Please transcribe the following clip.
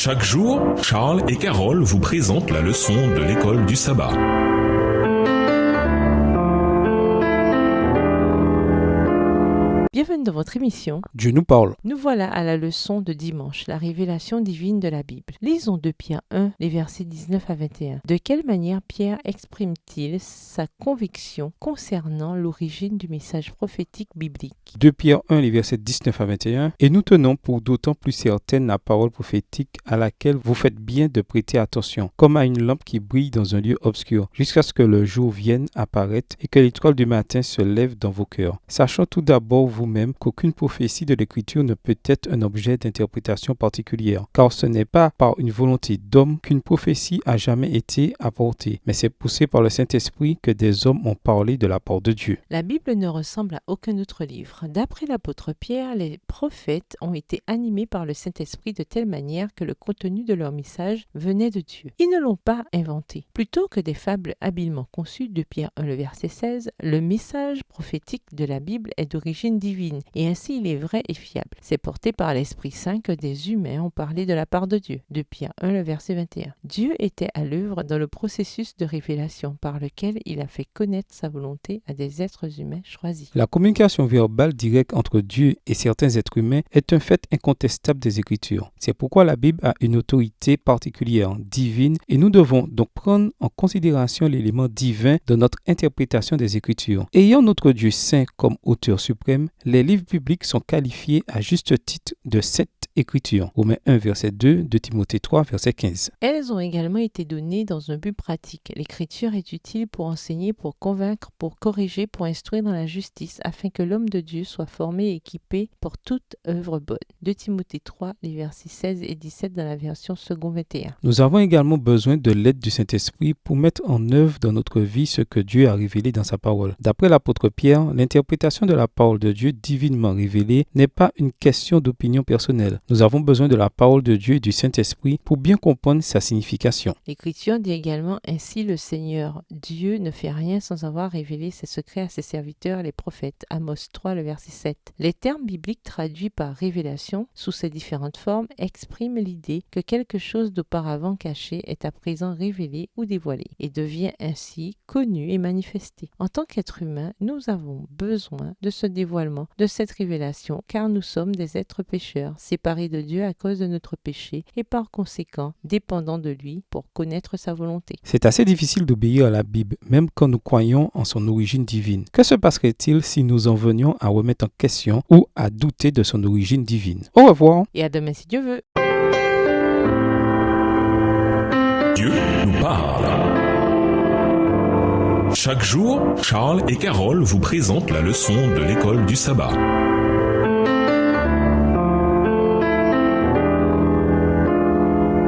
Chaque jour, Charles et Carole vous présentent la leçon de l'école du sabbat. Bienvenue dans votre émission. Dieu nous parle. Nous voilà à la leçon de dimanche, la révélation divine de la Bible. Lisons 2 Pierre 1, les versets 19 à 21. De quelle manière Pierre exprime-t-il sa conviction concernant l'origine du message prophétique biblique? 2 Pierre 1, les versets 19 à 21. Et nous tenons pour d'autant plus certaine la parole prophétique à laquelle vous faites bien de prêter attention, comme à une lampe qui brille dans un lieu obscur, jusqu'à ce que le jour vienne apparaître et que l'étoile du matin se lève dans vos cœurs. Sachant tout d'abord vous-même qu'aucune prophétie de l'Écriture ne peut être un objet d'interprétation particulière, car ce n'est pas par une volonté d'homme qu'une prophétie a jamais été apportée, mais c'est poussé par le Saint-Esprit que des hommes ont parlé de la part de Dieu. La Bible ne ressemble à aucun autre livre. D'après l'apôtre Pierre, les prophètes ont été animés par le Saint-Esprit de telle manière que le contenu de leur message venait de Dieu. Ils ne l'ont pas inventé. Plutôt que des fables habilement conçues, de Pierre 1, le verset 16, le message prophétique de la Bible est d'origine divine, et ainsi il est vrai et fiable. C'est porté par l'Esprit Saint que des humains ont parlé de la part de Dieu. De Pierre 1, le verset 21. Dieu était à l'œuvre dans le processus de révélation par lequel il a fait connaître sa volonté à des êtres humains choisis. La communication verbale directe entre Dieu et certains êtres humains est un fait incontestable des Écritures. C'est pourquoi la Bible a une autorité particulière, divine, et nous devons donc prendre en considération l'élément divin de notre interprétation des Écritures. Ayant notre Dieu saint comme auteur suprême, les livres bibliques sont qualifiés à juste titre de saintes Écritures. Romains 1, verset 2, de Timothée 3, verset 15. Elles ont également été données dans un but pratique. L'Écriture est utile pour enseigner, pour convaincre, pour corriger, pour instruire dans la justice, afin que l'homme de Dieu soit formé et équipé pour toute œuvre bonne. De Timothée 3, les versets 16 et 17 dans la version second 21. Nous avons également besoin de l'aide du Saint-Esprit pour mettre en œuvre dans notre vie ce que Dieu a révélé dans sa parole. D'après l'apôtre Pierre, l'interprétation de la parole de Dieu divinement révélée n'est pas une question d'opinion personnelle. Nous avons besoin de la parole de Dieu et du Saint-Esprit pour bien comprendre sa signification. L'Écriture dit également « Ainsi le Seigneur Dieu ne fait rien sans avoir révélé ses secrets à ses serviteurs les prophètes » Amos 3, le verset 7. Les termes bibliques traduits par révélation, sous ses différentes formes, expriment l'idée que quelque chose d'auparavant caché est à présent révélé ou dévoilé et devient ainsi connu et manifesté. En tant qu'être humain, nous avons besoin de ce dévoilement, de cette révélation, car nous sommes des êtres pécheurs, séparés de Dieu à cause de notre péché et par conséquent dépendants de lui pour connaître sa volonté. C'est assez difficile d'obéir à la Bible, même quand nous croyons en son origine divine. Que se passerait-il si nous en venions à remettre en question ou à douter de son origine divine? Au revoir. Et à demain si Dieu veut. Dieu nous parle. Chaque jour, Charles et Carole vous présentent la leçon de l'école du sabbat.